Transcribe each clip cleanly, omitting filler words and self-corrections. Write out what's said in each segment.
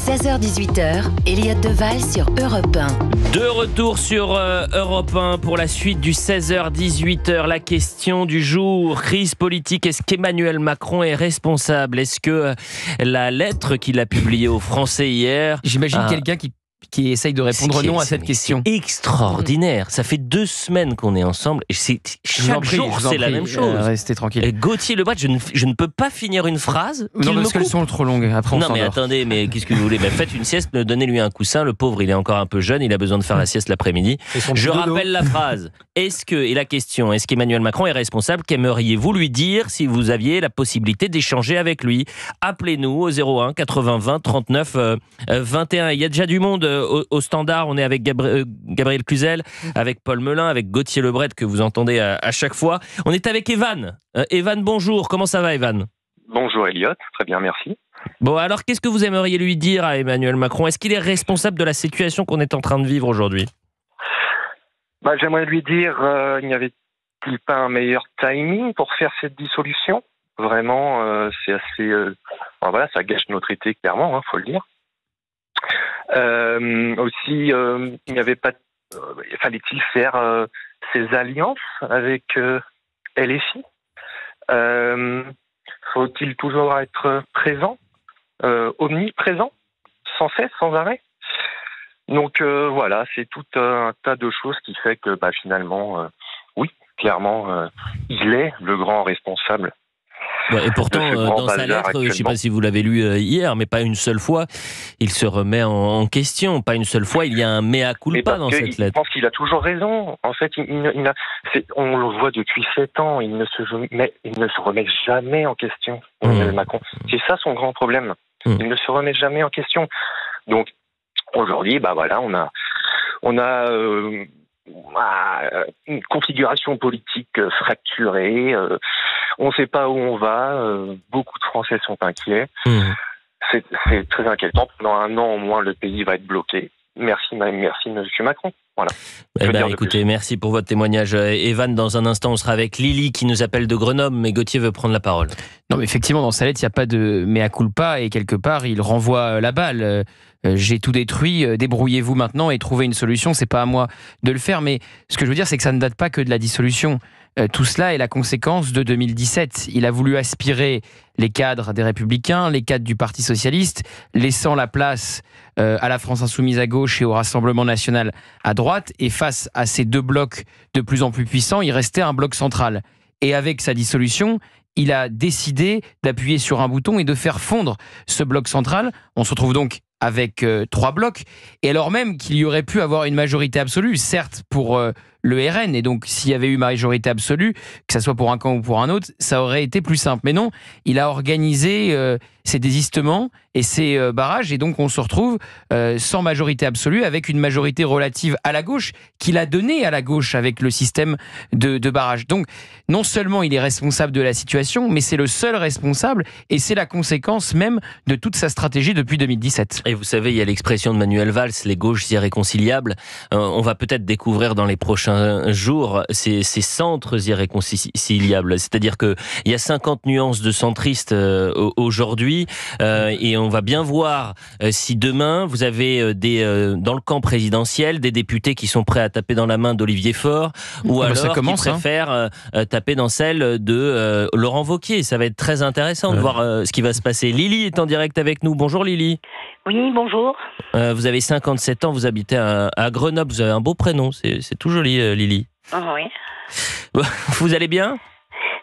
16h-18h, Elliott Deval sur Europe 1. De retour sur Europe 1 pour la suite du 16h-18h. La question du jour, crise politique, est-ce qu'Emmanuel Macron est responsable ? Est-ce que la lettre qu'il a publiée aux Français hier... J'imagine quelqu'un qui essaye de répondre non à cette question. C'est extraordinaire. Ça fait 2 semaines qu'on est ensemble et chaque jour c'est la même chose. Restez tranquille. Gauthier Lebret, je ne peux pas finir une phrase. Non, parce qu'elles sont trop longues. Après, on non, mais s'endort. attendez, mais qu'est-ce que vous voulez ? Faites une sieste, donnez-lui un coussin. Le pauvre, il est encore un peu jeune, il a besoin de faire la sieste l'après-midi. Je rappelle la phrase. Et la question, est-ce qu'Emmanuel Macron est responsable ? Qu'aimeriez-vous lui dire si vous aviez la possibilité d'échanger avec lui ? Appelez-nous au 01 80 20 39 21. Il y a déjà du monde au standard. On est avec Gabriel Cluzel, avec Paul Melun, avec Gauthier Lebret que vous entendez à chaque fois. On est avec Evan. Evan, bonjour. Comment ça va, Evan ? Bonjour Elliott, très bien, merci. Bon, alors qu'est-ce que vous aimeriez lui dire à Emmanuel Macron ? Est-ce qu'il est responsable de la situation qu'on est en train de vivre aujourd'hui ? J'aimerais lui dire, il n'y avait-il pas un meilleur timing pour faire cette dissolution ? Vraiment, c'est assez... voilà, ça gâche notre été, clairement, faut le dire. Aussi, il n'y avait pas... fallait-il faire ces alliances avec LFI ? Faut-il toujours être présent, omniprésent, sans cesse, sans arrêt ? Donc voilà, c'est tout un tas de choses qui fait que finalement, oui, clairement, il est le grand responsable. Et pourtant, dans sa lettre, je ne sais pas si vous l'avez lu hier, mais pas une seule fois, il se remet en question. Pas une seule fois, il y a un mea culpa dans cette lettre. Je pense qu'il a toujours raison. En fait, on le voit depuis 7 ans, il ne se remet jamais en question, Macron. C'est ça son grand problème. Il ne se remet jamais en question. Donc, aujourd'hui, voilà, on a une configuration politique fracturée. On ne sait pas où on va. Beaucoup de Français sont inquiets. C'est très inquiétant. Pendant 1 an au moins, le pays va être bloqué. Merci, Monsieur Macron. Voilà. Écoutez, merci pour votre témoignage. Evan, dans un instant, on sera avec Lily qui nous appelle de Grenoble, mais Gauthier veut prendre la parole. Non, mais effectivement, dans sa lettre, il n'y a pas de mea culpa et quelque part, il renvoie la balle. J'ai tout détruit, débrouillez-vous maintenant et trouvez une solution. C'est pas à moi de le faire, mais ce que je veux dire, c'est que ça ne date pas que de la dissolution. Tout cela est la conséquence de 2017. Il a voulu aspirer les cadres des Républicains, les cadres du Parti Socialiste, laissant la place à la France Insoumise à gauche et au Rassemblement National à droite. Et face à ces 2 blocs de plus en plus puissants, il restait un bloc central. Et avec sa dissolution, il a décidé d'appuyer sur un bouton et de faire fondre ce bloc central. On se retrouve donc avec 3 blocs, et alors même qu'il y aurait pu avoir une majorité absolue, certes pour le RN, et donc s'il y avait eu majorité absolue, que ça soit pour un camp ou pour un autre, ça aurait été plus simple. Mais non, il a organisé ces désistements et ces barrages, et donc on se retrouve sans majorité absolue, avec une majorité relative à la gauche, qu'il a donnée à la gauche avec le système de barrage. Donc non seulement il est responsable de la situation, mais c'est le seul responsable, et c'est la conséquence même de toute sa stratégie depuis 2017. Et vous savez, il y a l'expression de Manuel Valls, les gauches irréconciliables. On va peut-être découvrir dans les prochains jours ces centres irréconciliables. C'est-à-dire qu'il y a 50 nuances de centristes aujourd'hui, et on va bien voir si demain vous avez dans le camp présidentiel des députés qui sont prêts à taper dans la main d'Olivier Faure, ou alors qui préfèrent taper dans celle de Laurent Wauquiez. Ça va être très intéressant de voir ce qui va se passer. Lily est en direct avec nous. Bonjour Lily. Oui, bonjour. Vous avez 57 ans, vous habitez à Grenoble, vous avez un beau prénom, c'est tout joli Lily. Oui. Vous allez bien ?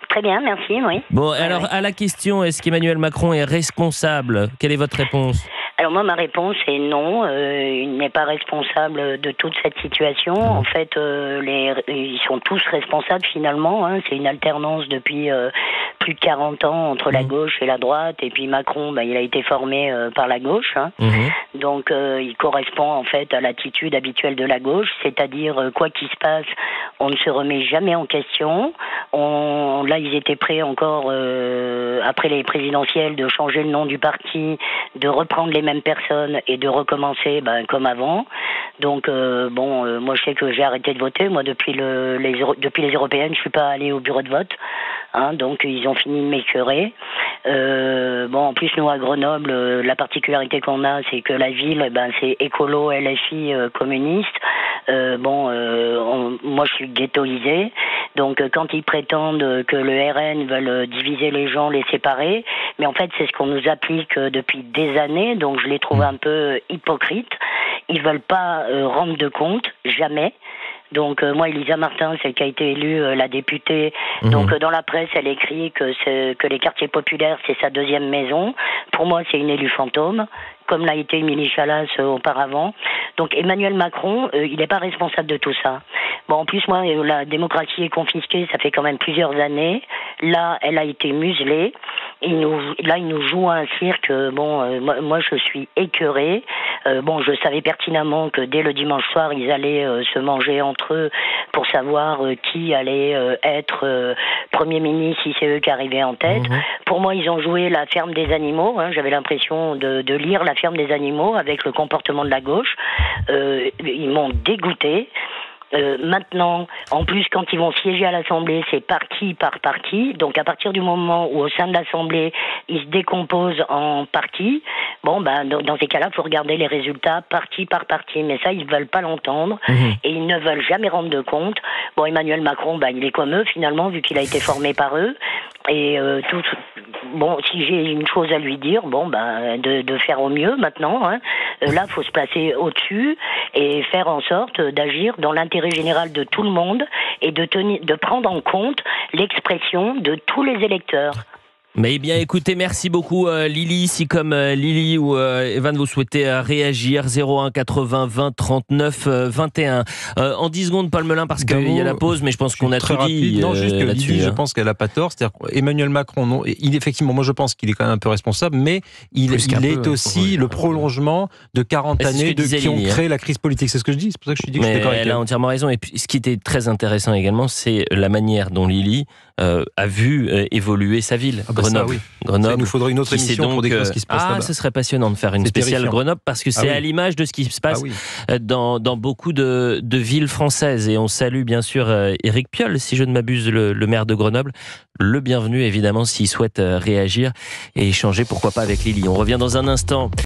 Très bien, merci, oui. Bon, alors à la question, est-ce qu'Emmanuel Macron est responsable ? Quelle est votre réponse ? Alors moi, ma réponse est non. Il n'est pas responsable de toute cette situation. En fait, ils sont tous responsables finalement. C'est une alternance depuis plus de 40 ans entre la gauche et la droite. Et puis Macron, il a été formé par la gauche. Donc il correspond en fait à l'attitude habituelle de la gauche, c'est-à-dire quoi qu'il se passe, on ne se remet jamais en question. Là, ils étaient prêts encore après les présidentielles de changer le nom du parti, de reprendre les mêmes personnes et de recommencer comme avant. Donc moi je sais que j'ai arrêté de voter. Moi depuis les européennes, je suis pas allée au bureau de vote. Hein, donc ils ont fini de m'écœurer. En plus nous à Grenoble, la particularité qu'on a, c'est que la ville, c'est écolo, LFI, communiste. Moi je suis ghettoisée. Donc quand ils prétendent que le RN veulent diviser les gens, les séparer, mais en fait c'est ce qu'on nous applique depuis des années, donc je les trouve un peu hypocrites. Ils veulent pas rendre de compte, jamais. Donc moi, Elisa Martin, celle qui a été élue la députée. Donc dans la presse, elle écrit que les quartiers populaires, c'est sa deuxième maison. Pour moi, c'est une élue fantôme, comme l'a été Émilie Chalas auparavant. Donc Emmanuel Macron, il n'est pas responsable de tout ça. Bon, en plus, moi, la démocratie est confisquée, ça fait quand même plusieurs années. Là, elle a été muselée. Il nous joue un cirque. Moi, je suis écœurée. Je savais pertinemment que dès le dimanche soir, ils allaient se manger entre eux pour savoir qui allait être Premier ministre, si c'est eux qui arrivaient en tête. Pour moi, ils ont joué la ferme des animaux. J'avais l'impression de lire la ferme des animaux avec le comportement de la gauche. Ils m'ont dégoûté. Maintenant, en plus, quand ils vont siéger à l'Assemblée, c'est parti par parti. Donc, à partir du moment où, au sein de l'Assemblée, ils se décomposent en partis, dans ces cas-là, il faut regarder les résultats parti par parti. Mais ça, ils ne veulent pas l'entendre et ils ne veulent jamais rendre de compte. Bon, Emmanuel Macron, il est comme eux, finalement, vu qu'il a été formé par eux. Et si j'ai une chose à lui dire, de faire au mieux maintenant. Là, il faut se placer au-dessus et faire en sorte d'agir dans l'intérêt général de tout le monde et de prendre en compte l'expression de tous les électeurs. Mais bien écoutez, merci beaucoup Lily. Si comme Lily ou Evan vous souhaitez réagir, 01 80 20 39 21. En 10 secondes Paul Melun, parce qu'il y a la pause, mais je pense qu'on a tout dit. Non, juste que Lily, je pense qu'elle n'a pas tort. C'est-à-dire Emmanuel Macron, non, effectivement, moi je pense qu'il est quand même un peu responsable, mais il est aussi le prolongement de 40 années qui ont créé la crise politique. C'est ce que je dis, c'est pour ça que je dis que je suis d'accord avec elle. Elle a entièrement raison. Et puis ce qui était très intéressant également, c'est la manière dont Lily a vu évoluer sa ville. Grenoble. Il nous faudrait une autre émission pour décrire ce qui se passe là-bas. Ce serait passionnant de faire une spéciale Grenoble, parce que c'est à l'image de ce qui se passe dans beaucoup de villes françaises. Et on salue bien sûr Éric Piolle, si je ne m'abuse, le maire de Grenoble. Le bienvenu évidemment s'il souhaite réagir et échanger, pourquoi pas, avec Lily. On revient dans un instant.